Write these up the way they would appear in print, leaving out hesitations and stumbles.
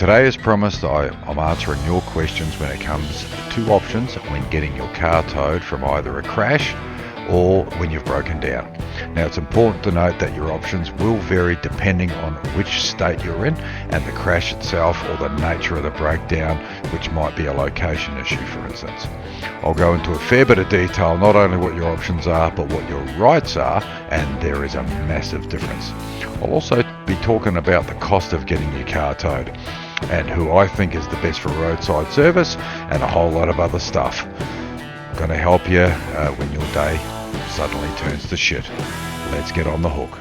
Today, as promised, I'm answering your questions when it comes to options when getting your car towed from either a crash or when you've broken down. Now, it's important to note that your options will vary depending on which state you're in and the crash itself or the nature of the breakdown, which might be a location issue, for instance. I'll go into a fair bit of detail, not only what your options are, but what your rights are, and there is a massive difference. I'll also be talking about the cost of getting your car towed and who I think is the best for roadside service and a whole lot of other stuff. Going to help you when your day suddenly turns to shit. Let's get on the hook.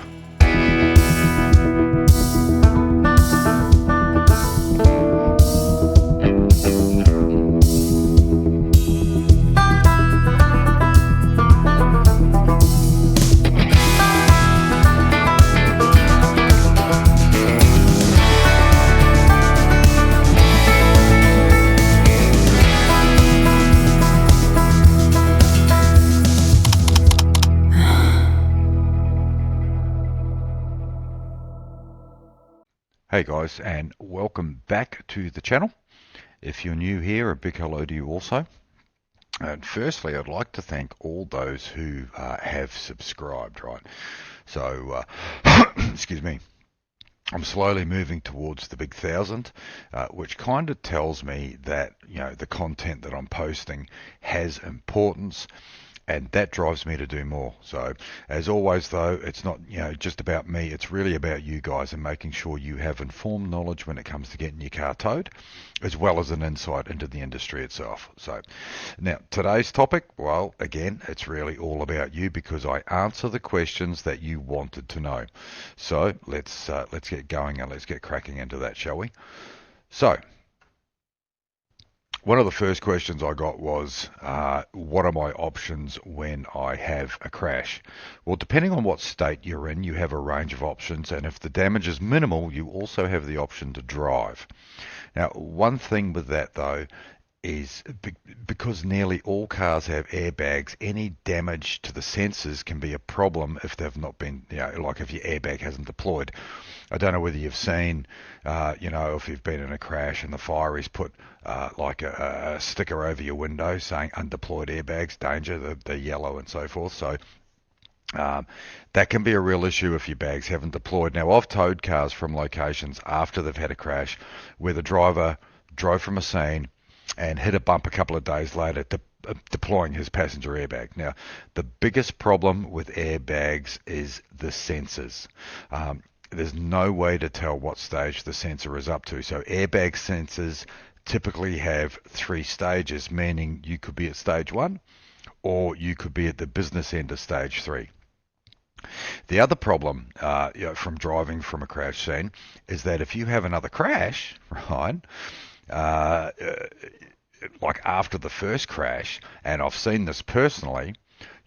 Hey guys, and welcome back to the channel. If you're new here, a big hello to you also. And firstly, I'd like to thank all those who have subscribed, right? So, excuse me, I'm slowly moving towards the big 1,000, which kind of tells me that, the content that I'm posting has importance, and that drives me to do more. So as always though, it's not just about me, it's really about you guys and making sure you have informed knowledge when it comes to getting your car towed, as well as an insight into the industry itself. So now today's topic, well, again, it's really all about you because I answer the questions that you wanted to know. So let's get going and let's get cracking into that, shall we? So one of the first questions I got was, what are my options when I have a crash? Well, depending on what state you're in, you have a range of options, and if the damage is minimal, you also have the option to drive. Now, one thing with that, though, is because nearly all cars have airbags, any damage to the sensors can be a problem if they've not been, like if your airbag hasn't deployed. I don't know whether you've seen, if you've been in a crash and the fireys put like a sticker over your window saying undeployed airbags, danger, the yellow and so forth. So that can be a real issue if your bags haven't deployed. Now, I've towed cars from locations after they've had a crash where the driver drove from a scene and hit a bump a couple of days later, deploying his passenger airbag. Now, the biggest problem with airbags is the sensors. There's no way to tell what stage the sensor is up to. So airbag sensors typically have 3 stages, meaning you could be at stage 1 or you could be at the business end of stage 3. The other problem from driving from a crash scene is that if you have another crash, right, like after the first crash, and I've seen this personally,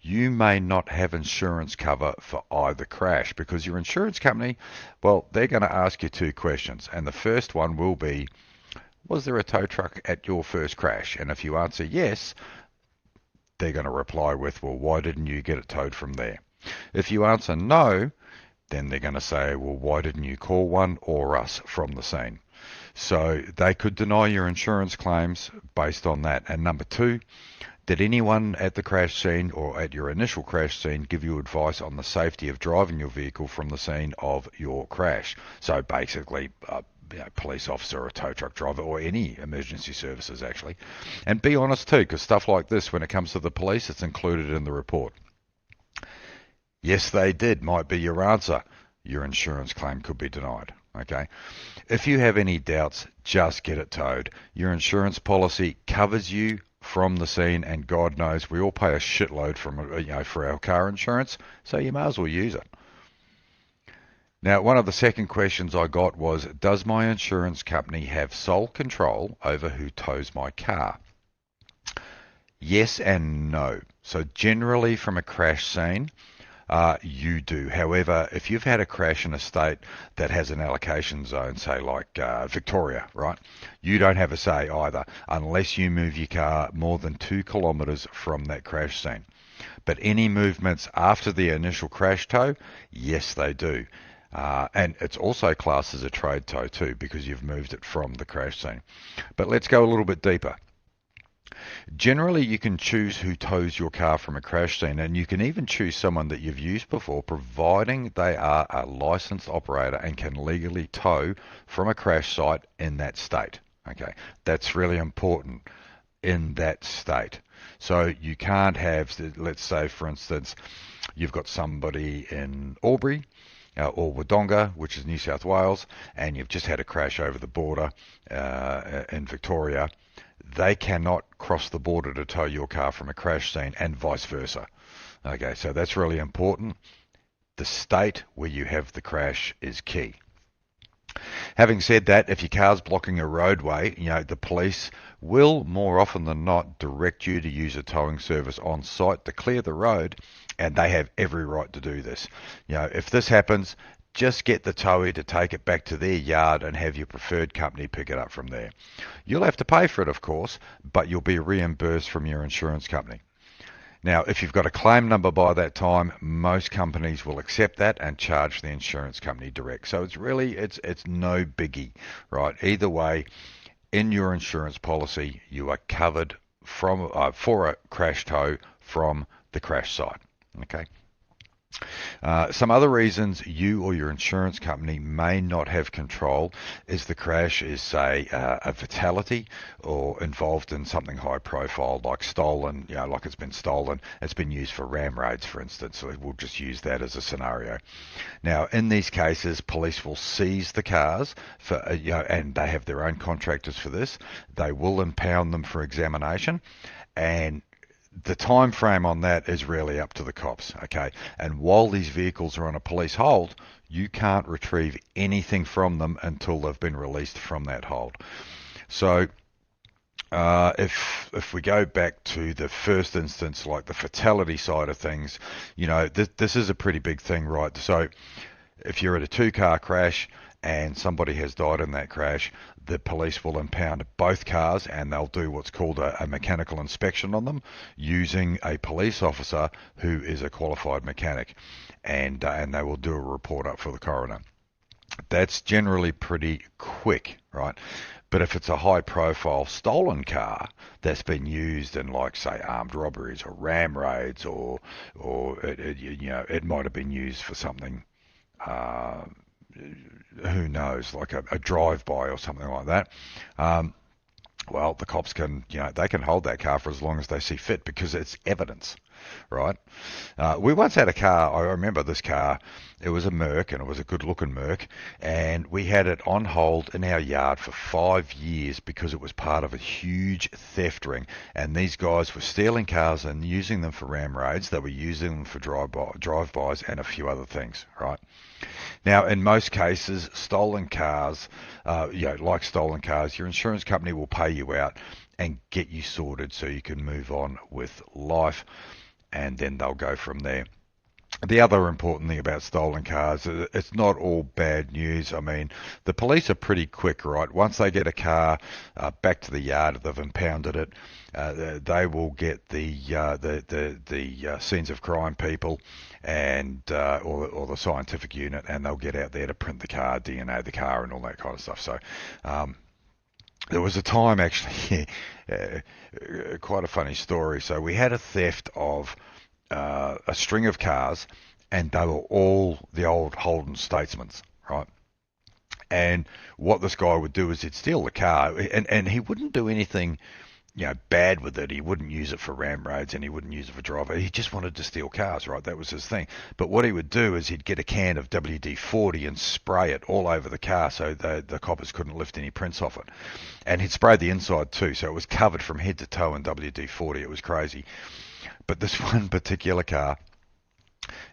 you may not have insurance cover for either crash because your insurance company, well, they're going to ask you 2 questions. And the first one will be, was there a tow truck at your first crash? And if you answer yes, they're going to reply with, well, why didn't you get it towed from there? If you answer no, then they're going to say, well, why didn't you call one or us from the scene? So they could deny your insurance claims based on that. And number 2, did anyone at the crash scene or at your initial crash scene give you advice on the safety of driving your vehicle from the scene of your crash? So basically, police officer or a tow truck driver or any emergency services actually. And be honest too, because stuff like this, when it comes to the police, it's included in the report. Yes, they did, might be your answer. Your insurance claim could be denied. Okay. If you have any doubts, just get it towed. Your insurance policy covers you from the scene, and God knows we all pay a shitload for our car insurance, so you may as well use it. Now, one of the second questions I got was, does my insurance company have sole control over who tows my car? Yes and no. So generally from a crash scene, you do. However, if you've had a crash in a state that has an allocation zone, say like Victoria, right, you don't have a say either unless you move your car more than 2 kilometres from that crash scene. But any movements after the initial crash tow, yes, they do. And it's also classed as a trade tow too because you've moved it from the crash scene. But let's go a little bit deeper. Generally, you can choose who tows your car from a crash scene, and you can even choose someone that you've used before, providing they are a licensed operator and can legally tow from a crash site in that state. Okay, that's really important in that state. So you can't have, let's say, for instance, you've got somebody in Albury or Wodonga, which is New South Wales, and you've just had a crash over the border in Victoria. They cannot cross the border to tow your car from a crash scene and vice versa. Okay, so that's really important. The state where you have the crash is key. Having said that, if your car's blocking a roadway, the police will more often than not direct you to use a towing service on site to clear the road, and they have every right to do this. If this happens, just get the towee to take it back to their yard and have your preferred company pick it up from there. You'll have to pay for it, of course, but you'll be reimbursed from your insurance company. Now, if you've got a claim number by that time, most companies will accept that and charge the insurance company direct. So it's no biggie, right? Either way, in your insurance policy, you are covered for a crash tow from the crash site. Okay. Some other reasons you or your insurance company may not have control is the crash is, say, a fatality or involved in something high profile like stolen, like it's been stolen. It's been used for ram raids, for instance. So we'll just use that as a scenario. Now, in these cases, police will seize the cars for, and they have their own contractors for this. They will impound them for examination, and the time frame on that is really up to the cops, okay? And while these vehicles are on a police hold, you can't retrieve anything from them until they've been released from that hold. So if we go back to the first instance, like the fatality side of things, this is a pretty big thing, right? So if you're at a two-car crash and somebody has died in that crash, the police will impound both cars and they'll do what's called a mechanical inspection on them using a police officer who is a qualified mechanic, and they will do a report up for the coroner. That's generally pretty quick, right? But if it's a high-profile stolen car that's been used in, like, say, armed robberies or ram raids, or it might have been used for something, who knows, like a drive-by or something like that. Well, the cops can, they can hold that car for as long as they see fit because it's evidence, right? We once had a car, I remember this car, it was a Merc, and it was a good-looking Merc, and we had it on hold in our yard for 5 years because it was part of a huge theft ring, and these guys were stealing cars and using them for ram raids. They were using them for drive-bys and a few other things, right? Now, in most cases, stolen cars, like stolen cars, your insurance company will pay you out and get you sorted so you can move on with life, and then they'll go from there. The other important thing about stolen cars, it's not all bad news. I mean, the police are pretty quick, right? Once they get a car back to the yard, they've impounded it, they will get the scenes of crime people and or the scientific unit, and they'll get out there to print the car, DNA the car, and all that kind of stuff. So there was a time, actually, quite a funny story. So we had a theft of a string of cars, and they were all the old Holden Statesmans, right? And what this guy would do is he'd steal the car, and he wouldn't do anything, bad with it. He wouldn't use it for ram raids, and he wouldn't use it for driver. He just wanted to steal cars, right? That was his thing. But what he would do is he'd get a can of WD-40 and spray it all over the car so the coppers couldn't lift any prints off it. And he'd spray the inside too, so it was covered from head to toe in WD-40. It was crazy. But this one particular car,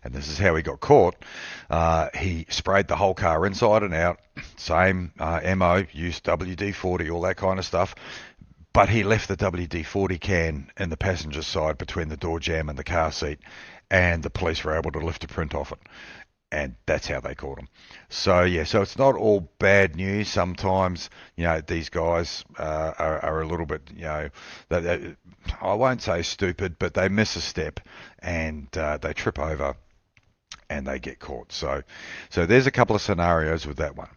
and this is how he got caught, he sprayed the whole car inside and out, same MO, used WD-40, all that kind of stuff, but he left the WD-40 can in the passenger side between the door jamb and the car seat, and the police were able to lift a print off it. And that's how they caught him. So, so it's not all bad news. Sometimes, these guys are a little bit, I won't say stupid, but they miss a step and they trip over and they get caught. So there's a couple of scenarios with that one.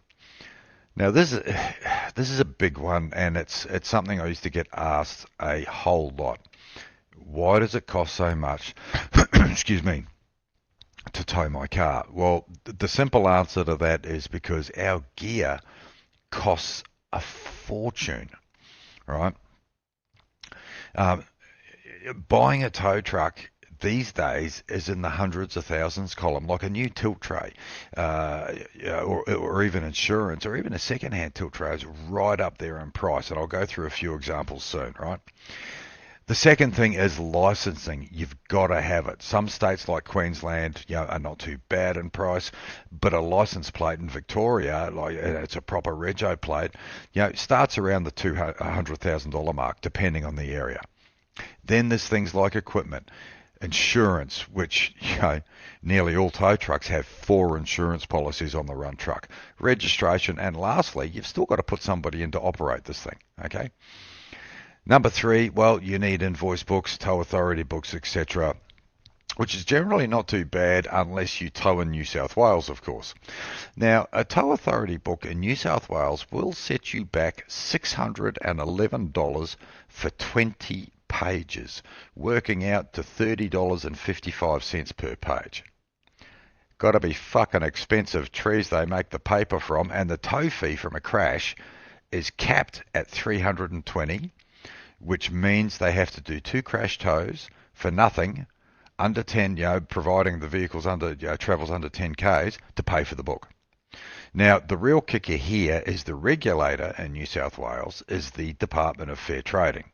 Now this is a big one, and it's something I used to get asked a whole lot. Why does it cost so much? Excuse me. To tow my car? Well, the simple answer to that is because our gear costs a fortune, right? Buying a tow truck these days is in the hundreds of thousands column, like a new tilt tray, or even insurance, or even a second-hand tilt tray is right up there in price, and I'll go through a few examples soon, right? The second thing is licensing. You've got to have it. Some states like Queensland, are not too bad in price, but a license plate in Victoria, like it's a proper rego plate, starts around the $200,000 mark, depending on the area. Then there's things like equipment, insurance, which nearly all tow trucks have 4 insurance policies on the run truck, registration, and lastly, you've still got to put somebody in to operate this thing. Okay. Number 3, well, you need invoice books, tow authority books, etc., which is generally not too bad unless you tow in New South Wales, of course. Now, a tow authority book in New South Wales will set you back $611 for 20 pages, working out to $30.55 per page. Got to be fucking expensive trees they make the paper from, and the tow fee from a crash is capped at $320, which means they have to do 2 crash tows for nothing, under 10, providing the vehicle's travels under 10 k's, to pay for the book. Now, the real kicker here is the regulator in New South Wales is the Department of Fair Trading.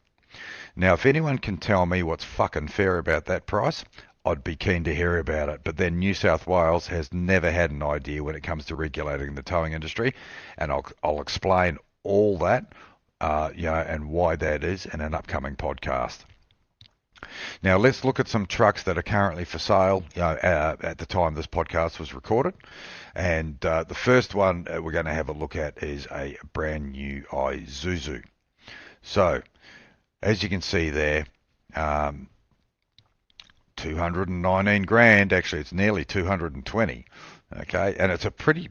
Now, if anyone can tell me what's fucking fair about that price, I'd be keen to hear about it. But then New South Wales has never had an idea when it comes to regulating the towing industry, and I'll explain all that, and why that is in an upcoming podcast. Now let's look at some trucks that are currently for sale at the time this podcast was recorded. And the first one we're going to have a look at is a brand new Isuzu. So as you can see there, 219 grand, actually it's nearly 220. Okay, and it's a pretty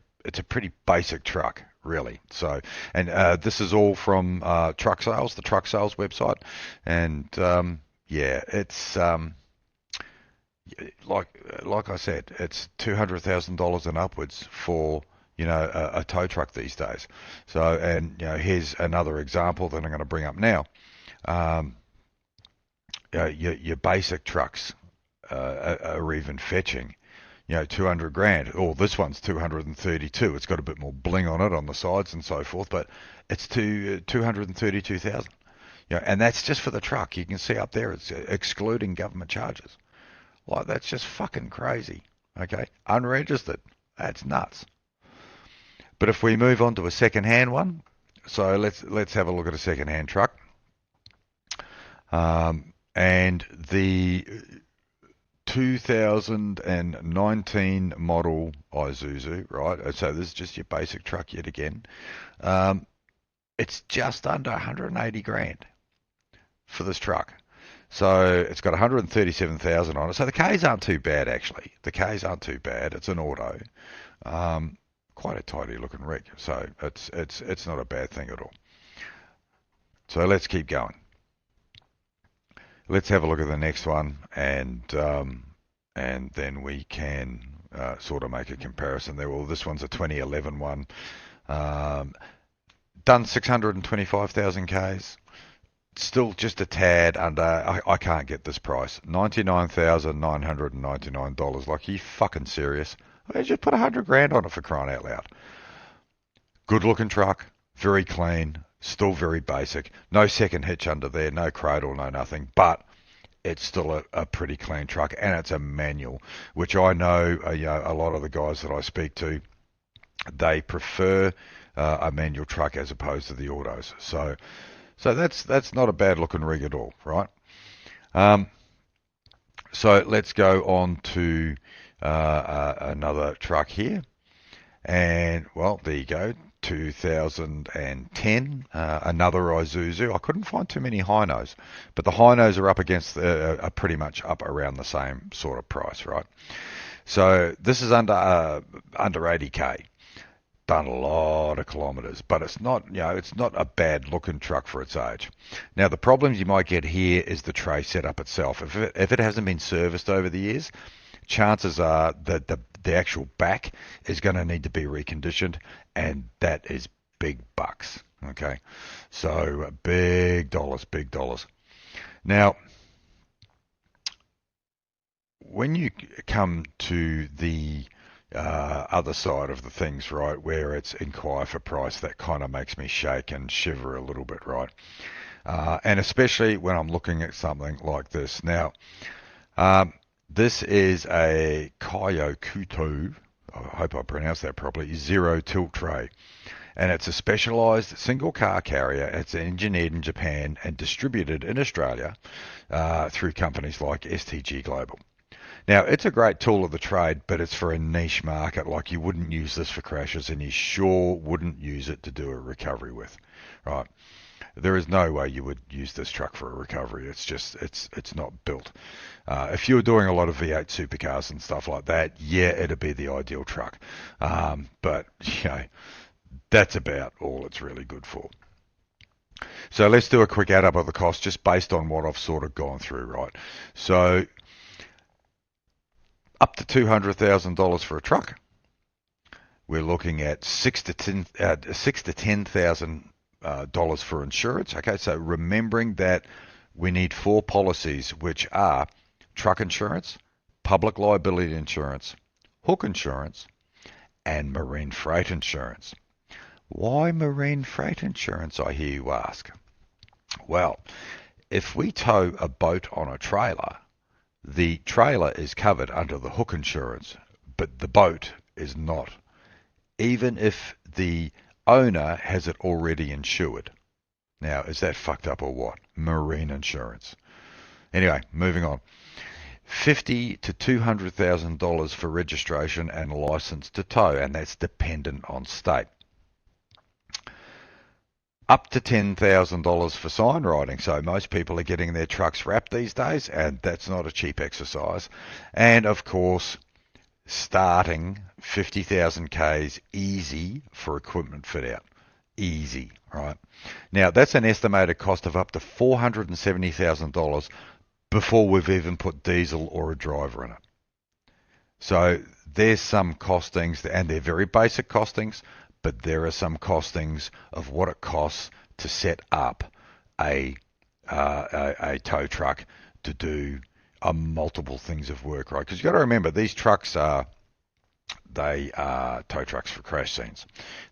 basic truck, really. So, and this is all from Truck Sales, the Truck Sales website, and it's like I said, it's $200,000 and upwards for a tow truck these days. So, and here's another example that I'm going to bring up now. Your basic trucks are even fetching 200 grand. Oh, this one's 232. It's got a bit more bling on it on the sides and so forth, but it's to 232,000. And that's just for the truck. You can see up there it's excluding government charges. Like, that's just fucking crazy. Okay, unregistered. That's nuts. But if we move on to a second-hand one, so let's have a look at a second-hand truck. And the 2019 model Isuzu, right? So this is just your basic truck yet again. It's just under 180 grand for this truck. So it's got 137,000 on it. So the Ks aren't too bad, actually. The Ks aren't too bad. It's an auto. Quite a tidy looking rig. So it's not a bad thing at all. So let's keep going. Let's have a look at the next one, and then we can sort of make a comparison there. Well, this one's a 2011 one. Done 625,000 Ks. Still just a tad under. I can't get this price. $99,999. Like, are you fucking serious? I just put 100 grand on it, for crying out loud. Good looking truck, very clean, still very basic. No second hitch under there, no cradle, no nothing. But it's still a pretty clean truck, and it's a manual, which I know a lot of the guys that I speak to, they prefer a manual truck as opposed to the autos. So that's not a bad looking rig at all, right? So let's go on to another truck here, and well, there you go. 2010, another Isuzu. I couldn't find too many Hinos, but the Hinos are up against are pretty much up around the same sort of price, right? So this is under 80k. Done a lot of kilometres, but it's not, it's not a bad looking truck for its age. Now the problems you might get here is the tray setup itself. If it hasn't been serviced over the years, chances are that the actual back is going to need to be reconditioned, and that is big bucks. Okay, so big dollars, big dollars. Now, when you come to the other side of the things, right, where it's inquire for price, that kind of makes me shake and shiver a little bit, right? And especially when I'm looking at something like this. Now, this is a Kyokuto, I hope I pronounced that properly, zero tilt tray. And it's a specialised single car carrier. It's engineered in Japan and distributed in Australia through companies like STG Global. Now, it's a great tool of the trade, but it's for a niche market. Like, you wouldn't use this for crashes, and you sure wouldn't use it to do a recovery with, right? There is no way you would use this truck for a recovery. It's just, it's not built. If you were doing a lot of V8 supercars and stuff like that, yeah, it'd be the ideal truck. But, that's about all it's really good for. So let's do a quick add up of the cost just based on what I've sort of gone through, right? So up to $200,000 for a truck. We're looking at $6,000 for insurance. Okay, so remembering that we need 4 policies, which are truck insurance, public liability insurance, hook insurance, and marine freight insurance. Why marine freight insurance, I hear you ask? Well, if we tow a boat on a trailer, the trailer is covered under the hook insurance, but the boat is not, even if the owner has it already insured. Now, is that fucked up or what? Marine insurance. Anyway, moving on. $50,000 to $200,000 for registration and license to tow, and that's dependent on state. Up to $10,000 for sign writing. So most people are getting their trucks wrapped these days, and that's not a cheap exercise. And of course, starting 50,000 Ks easy for equipment fit out. Easy, right? Now, that's an estimated cost of up to $470,000 before we've even put diesel or a driver in it. So there's some costings, and they're very basic costings, but there are some costings of what it costs to set up a tow truck to do multiple things of work, right? Because you've got to remember, these trucks are tow trucks for crash scenes.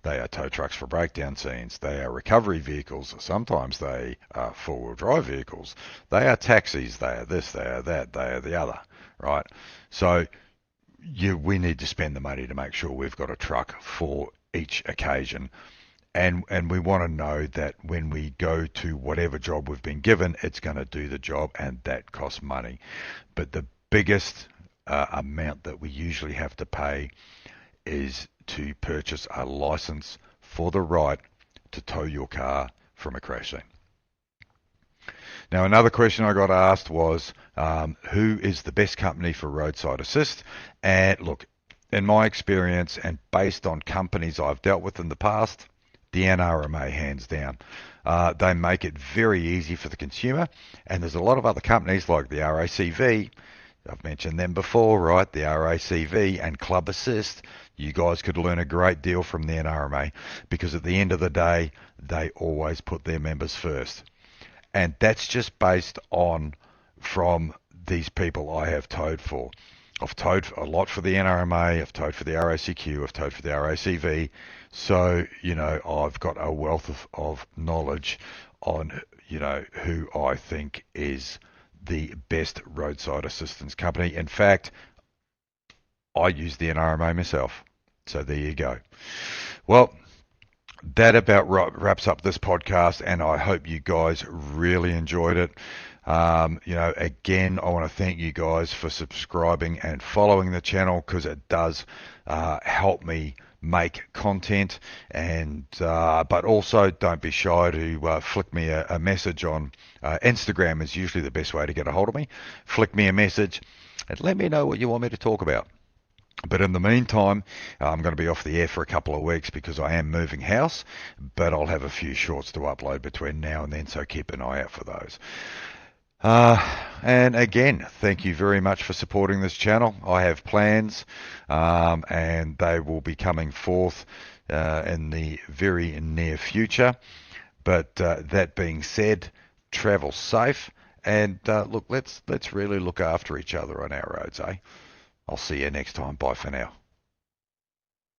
They are tow trucks for breakdown scenes. They are recovery vehicles. Sometimes they are four-wheel drive vehicles. They are taxis. They are this, they are that, they are the other, right? So we need to spend the money to make sure we've got a truck for each occasion, and we want to know that when we go to whatever job we've been given, it's going to do the job, and that costs money. But the biggest amount that we usually have to pay is to purchase a license for the right to tow your car from a crash scene. Now, another question I got asked was, who is the best company for roadside assist? And look, in my experience and based on companies I've dealt with in the past, the NRMA, hands down. They make it very easy for the consumer, and there's a lot of other companies like the RACV. I've mentioned them before, right? The RACV and Club Assist. You guys could learn a great deal from the NRMA, because at the end of the day, they always put their members first. And that's just based on from these people I have towed for. I've towed a lot for the NRMA, I've towed for the RACQ, I've towed for the RACV. So, I've got a wealth of knowledge on, who I think is the best roadside assistance company. In fact, I use the NRMA myself. So there you go. Well, that about wraps up this podcast, and I hope you guys really enjoyed it. Again, I want to thank you guys for subscribing and following the channel, because it does help me make content. And but also, don't be shy to flick me a message on Instagram. Is usually the best way to get a hold of me. Flick me a message and let me know what you want me to talk about. But in the meantime, I'm going to be off the air for a couple of weeks because I am moving house, but I'll have a few shorts to upload between now and then, so keep an eye out for those. And again, thank you very much for supporting this channel. I have plans, and they will be coming forth in the very near future. But that being said, travel safe, and look, let's really look after each other on our roads, eh? I'll see you next time. Bye for now.